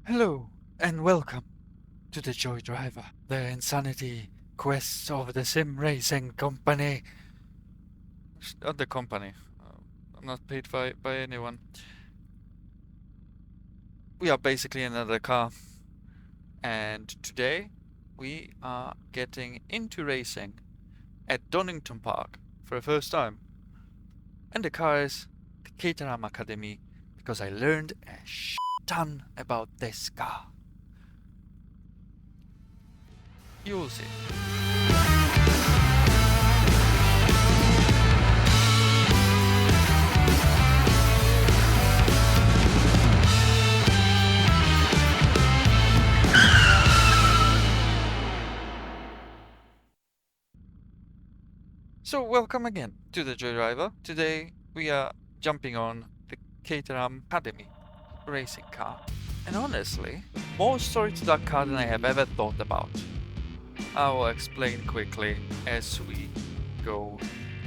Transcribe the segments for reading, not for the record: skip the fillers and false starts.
Hello and welcome to the Joy Driver, the insanity quest of the sim racing company. Not the company. I'm not paid by anyone. We are basically another car, and today we are getting into racing at Donington Park for the first time. And the car is the Caterham Academy because I learned a ton about this car. You'll see. So welcome again to the Joy Driver. Today we are jumping on the Caterham Academy racing car. And honestly, more story to that car than I have ever thought about. I will explain quickly as we go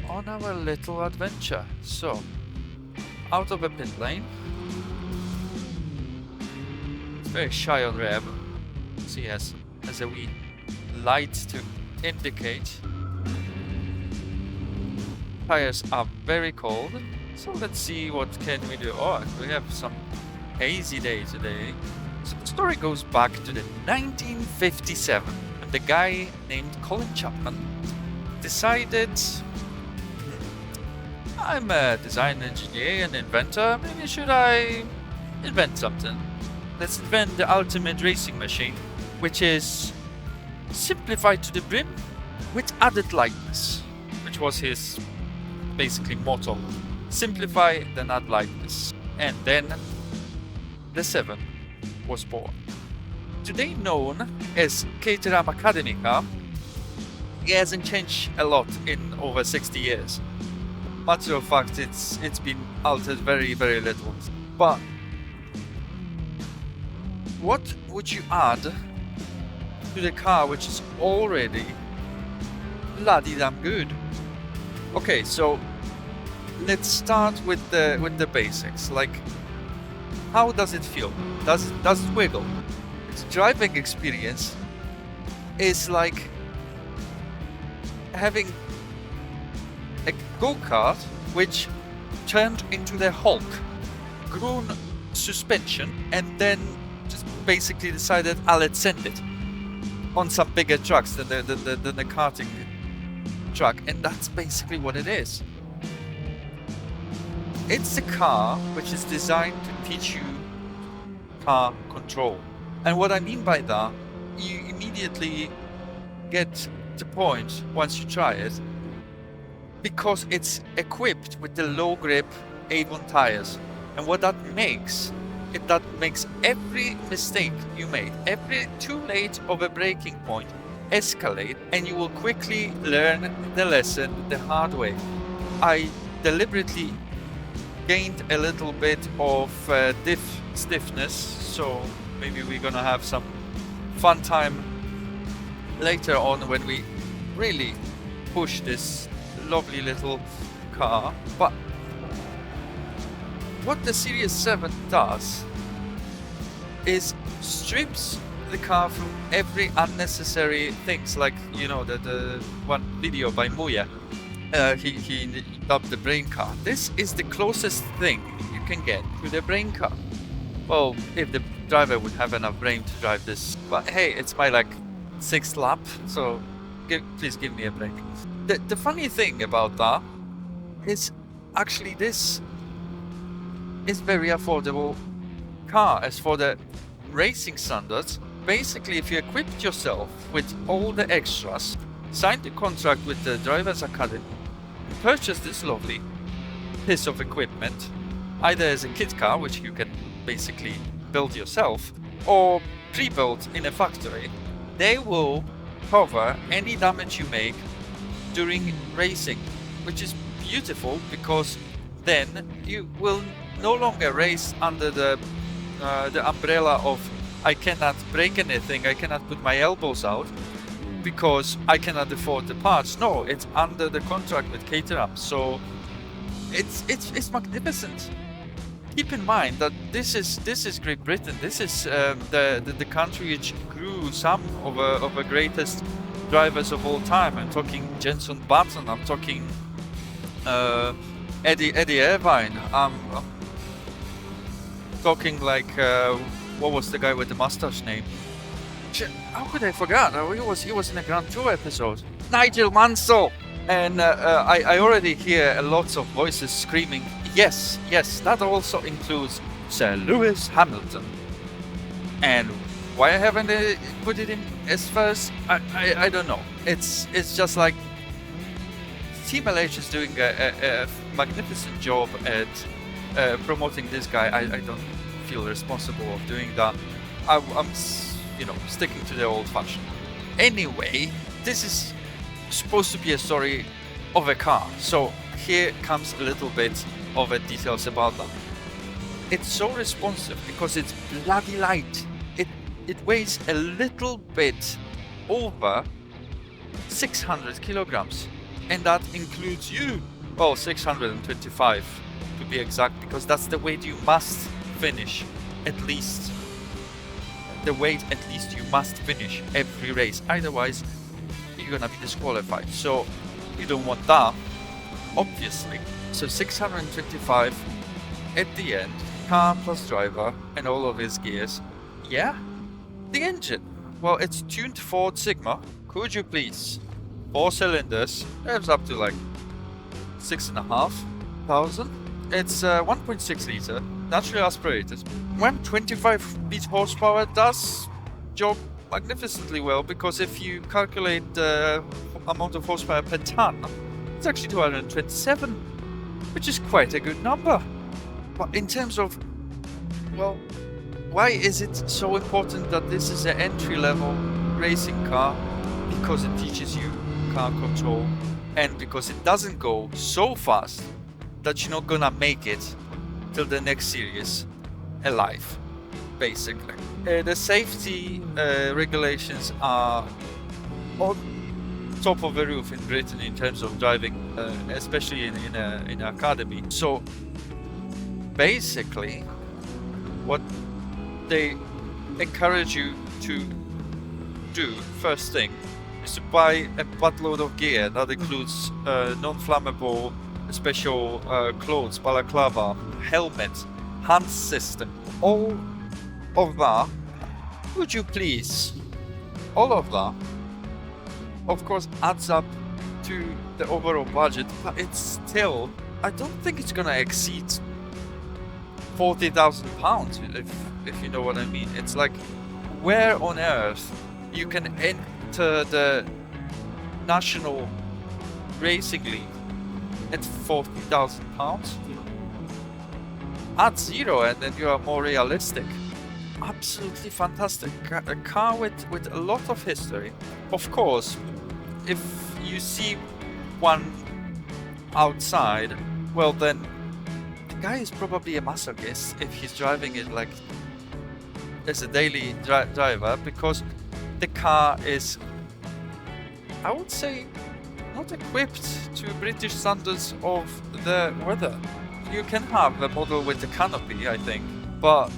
on our little adventure. So, out of a pit lane. It's very shy on rev. So he has a wee light to indicate. Tires are very cold, so let's see what can we do. Oh, we have some hazy day today. So the story goes back to the 1957, and the guy named Colin Chapman decided, I'm a design engineer and inventor, maybe should I invent something? Let's invent the ultimate racing machine, which is simplified to the brim with added lightness, which was his basically motto. Simplify then add lightness. And then the 7 was born. Today known as Caterham Academy car, it hasn't changed a lot in over 60 years. Matter of fact, it's been altered very, very little. But what would you add to the car which is already bloody damn good? Okay, so let's start with the basics. Like, how does it feel? Does it wiggle? Its driving experience is like having a go-kart which turned into the Hulk, grown suspension, and then just basically decided, let's send it on some bigger trucks than the karting truck, and that's basically what it is. It's a car which is designed to teach you car control. And what I mean by that, you immediately get the point once you try it, because it's equipped with the low grip A1 tires. And what that makes, that makes every mistake you made, every too late of a braking point, escalate, and you will quickly learn the lesson the hard way. I deliberately gained a little bit of diff stiffness, so maybe we're gonna have some fun time later on when we really push this lovely little car. But what the Series 7 does is strips the car from every unnecessary things, like, you know, the one video by Muya, he dubbed the brain car. This is the closest thing you can get to the brain car. Well, if the driver would have enough brain to drive this, but hey, it's my like 6th lap, so please give me a break. The funny thing about that is actually this is very affordable car as for the racing standards. Basically, if you equipped yourself with all the extras, signed the contract with the Drivers Academy, purchased this lovely piece of equipment, either as a kit car, which you can basically build yourself, or pre-built in a factory, they will cover any damage you make during racing, which is beautiful, because then you will no longer race under the umbrella of I cannot break anything, I cannot put my elbows out because I cannot afford the parts. No, it's under the contract with Caterham, so it's magnificent. keep in mind that this is Great Britain. This is the country which grew some of the greatest drivers of all time. I'm talking Jenson Button. I'm talking Eddie Irvine. I'm talking like what was the guy with the mustache name? How could I forget? He was in a Grand Tour episode. Nigel Mansell. And I already hear lots of voices screaming, yes, that also includes Sir Lewis Hamilton. And why haven't they put it in as first? I don't know. It's just like Team LH is doing a magnificent job at promoting this guy. I don't feel responsible of doing that. I'm sticking to the old fashioned. Anyway, this is supposed to be a story of a car, so here comes a little bit of the details about that. It's so responsive because it's bloody light. It weighs a little bit over 600 kilograms, and that includes you. Well, 625 to be exact, because that's the weight you must finish at least. The weight at least you must finish every race, otherwise you're gonna be disqualified. So you don't want that, obviously. So 625 at the end, car plus driver and all of his gears. Yeah, the engine. Well, it's tuned Ford Sigma. Could you please? 4 cylinders. Revs up to like 6,500. It's 1.6 liter, naturally aspirated. 125 feet horsepower does job magnificently well, because if you calculate the amount of horsepower per ton, it's actually 227, which is quite a good number. But in terms of, well, why is it so important that this is an entry-level racing car? Because it teaches you car control, and because it doesn't go so fast that you're not gonna make it till the next series alive, basically. The safety regulations are on top of the roof in Britain in terms of driving, especially in an academy. So basically, what they encourage you to do first thing is to buy a buttload of gear that includes non-flammable special clothes, balaclava, helmet, hand system, all of that. Would you please? All of that, of course, adds up to the overall budget, but it's still, I don't think it's gonna exceed £40,000, if you know what I mean. It's like, where on earth you can enter the National Racing League at £40,000? Add zero and then you are more realistic. Absolutely fantastic. A car with a lot of history. Of course, if you see one outside, well then the guy is probably a masochist if he's driving it like as a daily driver, because the car is, I would say, not equipped to British standards of the weather. You can have a model with a canopy, I think, but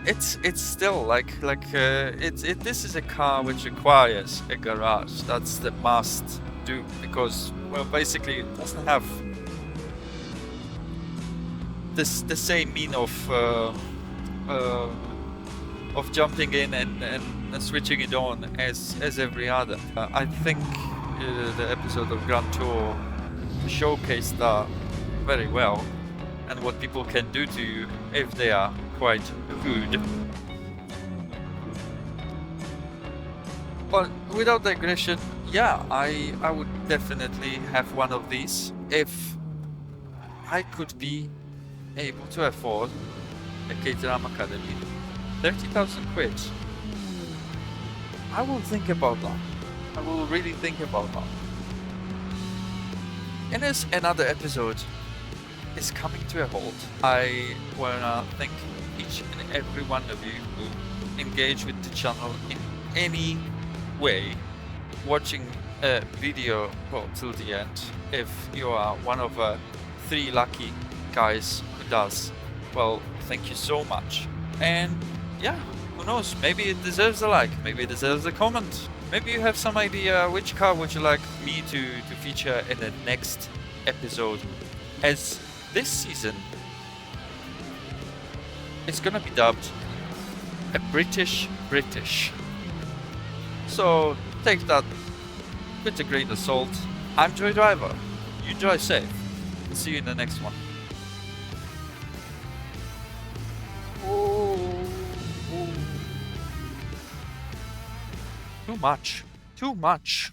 it's still like this is a car which requires a garage. That's the must do, because, well, basically it doesn't have the same mean of jumping in and switching it on as every other. I think the episode of Grand Tour showcased that very well, and what people can do to you if they are quite good. But without digression, yeah, I would definitely have one of these if I could be able to afford a Caterham Academy. 30,000 quid. I will think about that. I will really think about that. And as another episode is coming to a halt, I wanna thank each and every one of you who engage with the channel in any way, watching a video till the end. If you are one of 3 lucky guys who does, well, thank you so much. And yeah, who knows, maybe it deserves a like, maybe it deserves a comment. Maybe you have some idea which car would you like me to feature in the next episode, as this season is gonna be dubbed a British. So take that with a grain of salt. I'm Joy Driver. You drive safe. See you in the next one. Too much.